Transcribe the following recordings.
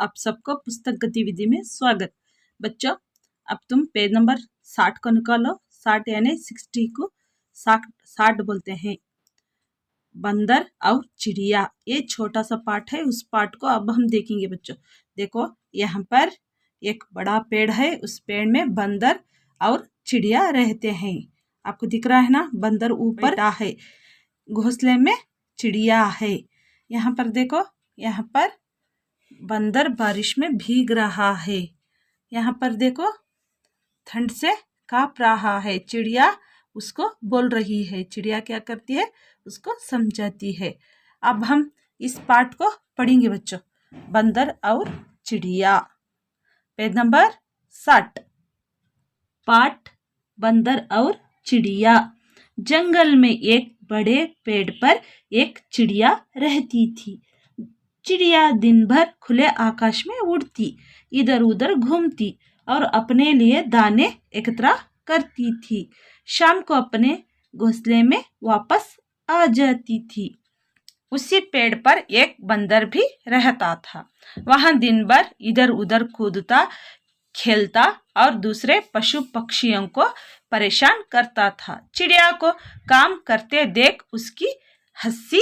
आप सबको पुस्तक गतिविधि में स्वागत। बच्चों, अब तुम पेज नंबर 60 को निकालो। 60 यानी 60 को 60 बोलते हैं। बंदर और चिड़िया, ये छोटा सा पार्ट है। उस पार्ट को अब हम देखेंगे। बच्चों देखो, यहाँ पर एक बड़ा पेड़ है। उस पेड़ में बंदर और चिड़िया रहते हैं। आपको दिख रहा है ना, बंदर ऊपर है, घोंसले में चिड़िया है। यहाँ पर देखो, यहाँ पर बंदर बारिश में भीग रहा है। यहाँ पर देखो, ठंड से कांप रहा है। चिड़िया उसको बोल रही है। चिड़िया क्या करती है, उसको समझाती है। अब हम इस पार्ट को पढ़ेंगे बच्चों, बंदर और चिड़िया। Page number 60। पार्ट बंदर और चिड़िया। जंगल में एक बड़े पेड़ पर एक चिड़िया रहती थी। चिड़िया दिन भर खुले आकाश में उड़ती, इधर उधर घूमती और अपने लिए दाने एकत्र करती थी। शाम को अपने घोंसले में वापस आ जाती थी। उसी पेड़ पर एक बंदर भी रहता था। वहां दिन भर इधर उधर कूदता, खेलता और दूसरे पशु पक्षियों को परेशान करता था। चिड़िया को काम करते देख उसकी हंसी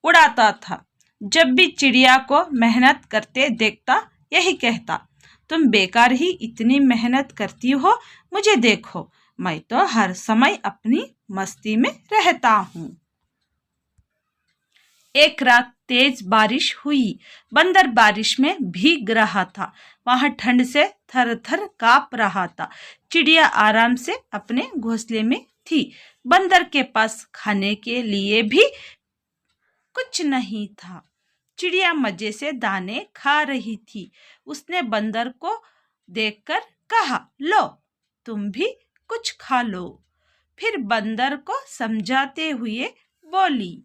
उड़ाता था। जब भी चिड़िया को मेहनत करते देखता, यही कहता, तुम बेकार ही इतनी मेहनत करती हो, मुझे देखो, मैं तो हर समय अपनी मस्ती में रहता हूँ। एक रात तेज बारिश हुई। बंदर बारिश में भीग रहा था। वहां ठंड से थर थर कांप रहा था। चिड़िया आराम से अपने घोंसले में थी। बंदर के पास खाने के लिए भी कुछ नहीं था। चिड़िया मजे से दाने खा रही थी। उसने बंदर को देखकर कहा, लो, तुम भी कुछ खा लो। फिर बंदर को समझाते हुए बोली,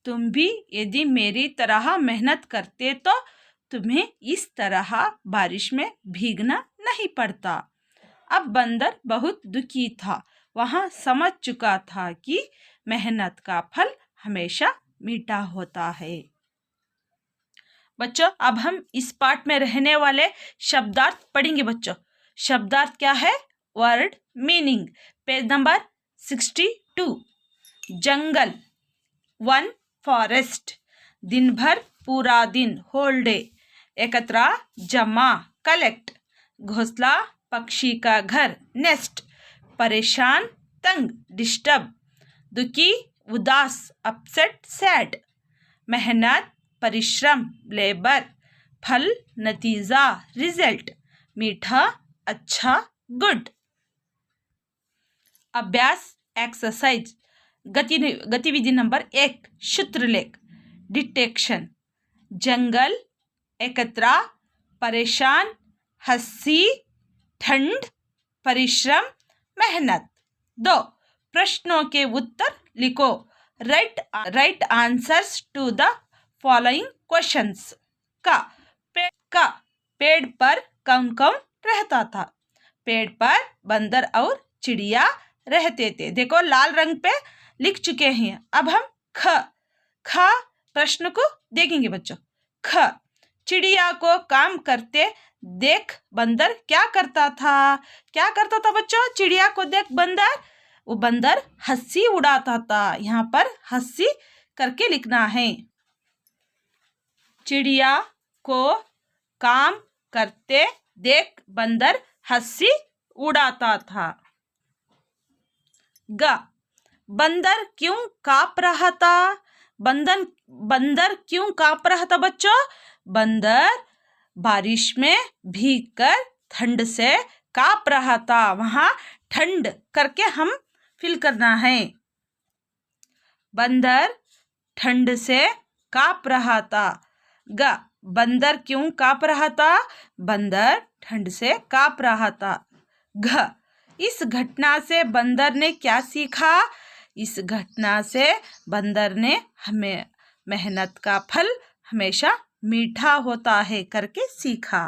तुम भी यदि मेरी तरह मेहनत करते तो तुम्हें इस तरह बारिश में भीगना नहीं पड़ता। अब बंदर बहुत दुखी था। वह समझ चुका था कि मेहनत का फल हमेशा मीठा होता है। बच्चों, अब हम इस पार्ट में रहने वाले शब्दार्थ पढ़ेंगे। बच्चों, शब्दार्थ क्या है? Word meaning. Page number 62। जंगल, वन फॉरेस्ट। दिन भर, पूरा दिन, होल डे। एकत्र, जमा, कलेक्ट। घोंसला, पक्षी का घर, नेस्ट। परेशान, तंग, डिस्टर्ब। दुखी, उदास, अपसेट, सैड। मेहनत, परिश्रम, लेबर। फल, नतीजा, रिजल्ट। मीठा, अच्छा, गुड। अभ्यास, एक्सरसाइज। गतिविधि नंबर 1, सूत्रलेख, डिटेक्शन। जंगल, एकत्र, परेशान, हंसी, ठंड, परिश्रम, मेहनत। 2, प्रश्नों के उत्तर लिखो। Write answers to the following questions. का पेड़ पर कौन कौन रहता था? पेड़ पर बंदर और चिड़िया रहते थे। देखो, लाल रंग पे लिख चुके हैं। अब हम ख प्रश्न को देखेंगे बच्चों। ख, चिड़िया को काम करते देख बंदर क्या करता था? क्या करता था बच्चों? चिड़िया को देख बंदर हंसी उड़ाता था। यहाँ पर हंसी करके लिखना है। चिड़िया को काम करते देख बंदर हंसी उड़ाता था। ग, बंदर क्यों कांप रहा था? बंदर क्यों कांप रहा था बच्चों? बंदर बारिश में भीगकर ठंड से कांप रहा था। वहां ठंड करके हम फिल करना है। बंदर ठंड से कांप रहा था। ग, बंदर क्यों कांप रहा था? बंदर ठंड से कांप रहा था। घ, इस घटना से बंदर ने क्या सीखा? इस घटना से बंदर ने हमें मेहनत का फल हमेशा मीठा होता है करके सीखा।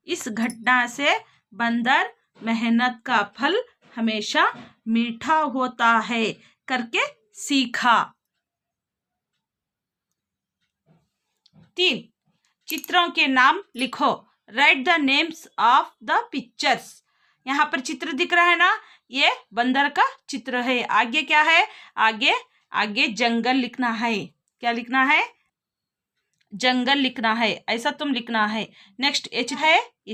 इस घटना से बंदर मेहनत का फल हमेशा मीठा होता है करके सीखा। 3 चित्रों के नाम लिखो। Right the names of the pictures. यहाँ पर चित्र दिख रहा है ना, ये बंदर का चित्र है। आगे क्या है, आगे जंगल लिखना है। क्या लिखना है, जंगल लिखना है, ऐसा तुम लिखना है। नेक्स्ट ये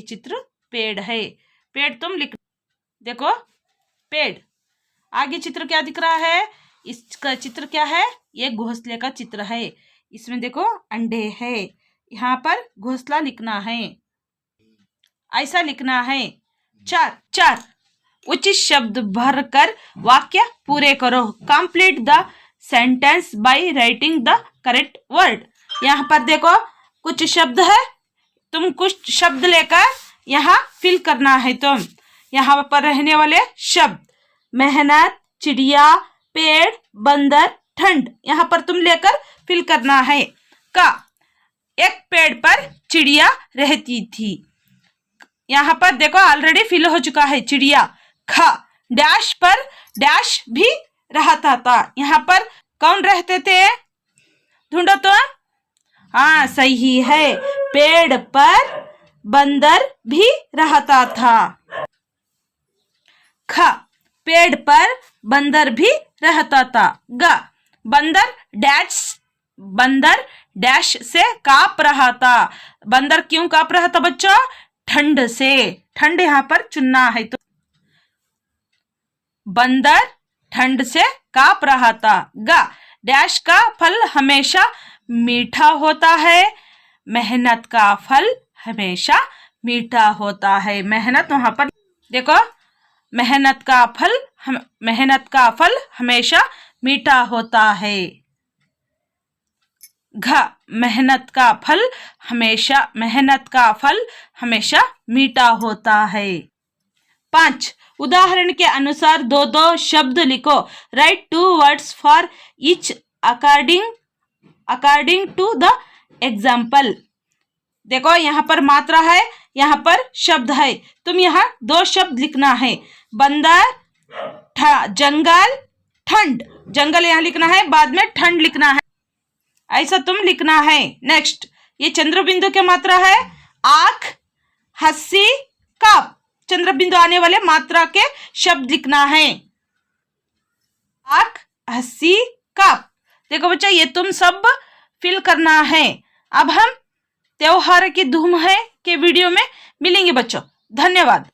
चित्र पेड़ है, पेड़ तुम लिख, देखो पेड़। आगे चित्र क्या दिख रहा है, इसका चित्र क्या है, ये घोंसले का चित्र है। इसमें देखो अंडे है, यहाँ पर घोंसला लिखना है, ऐसा लिखना है। 4 उचित शब्द भरकर वाक्य पूरे करो। Complete the sentence by writing the correct word. यहाँ पर देखो कुछ शब्द है, तुम कुछ शब्द लेकर यहाँ फिल करना है। तुम यहाँ पर रहने वाले शब्द मेहनत, चिड़िया, पेड़, बंदर, ठंड, यहाँ पर तुम लेकर फिल करना है। का एक पेड़ पर चिड़िया रहती थी, यहाँ पर देखो ऑलरेडी फिल हो चुका है चिड़िया। खा डैश पर डैश भी रहता था, यहाँ पर कौन रहते थे, ढूंढो तो। हाँ सही है, पेड़ पर बंदर भी रहता था। खा पेड़ पर बंदर भी रहता था। गा बंदर डैश से कांप रहा था। बंदर क्यों कांप रहा था बच्चों, ठंड से। ठंड यहाँ पर चुनना है, तो बंदर ठंड से कांप रहा था। गा डैश का फल हमेशा मीठा होता है। मेहनत का फल हमेशा मीठा होता है। मेहनत वहां पर देखो, मेहनत का फल हमेशा मीठा होता है। घ मेहनत का फल हमेशा मीठा होता है। 5 उदाहरण के अनुसार 2 शब्द लिखो। Write 2 words for each according to the example. देखो यहाँ पर मात्रा है, यहाँ पर शब्द है, तुम यहाँ 2 शब्द लिखना है। बंदर, जंगल, ठंड। जंगल यहाँ लिखना है, बाद में ठंड लिखना है, ऐसा तुम लिखना है। नेक्स्ट ये चंद्र बिंदु के मात्रा है, आंख, हंसी, काप। चंद्र बिंदु आने वाले मात्रा के शब्द लिखना है, आंख, हंसी, काप। देखो बच्चा ये तुम सब फिल करना है। अब हम त्योहार की धूम है के वीडियो में मिलेंगे बच्चों। धन्यवाद।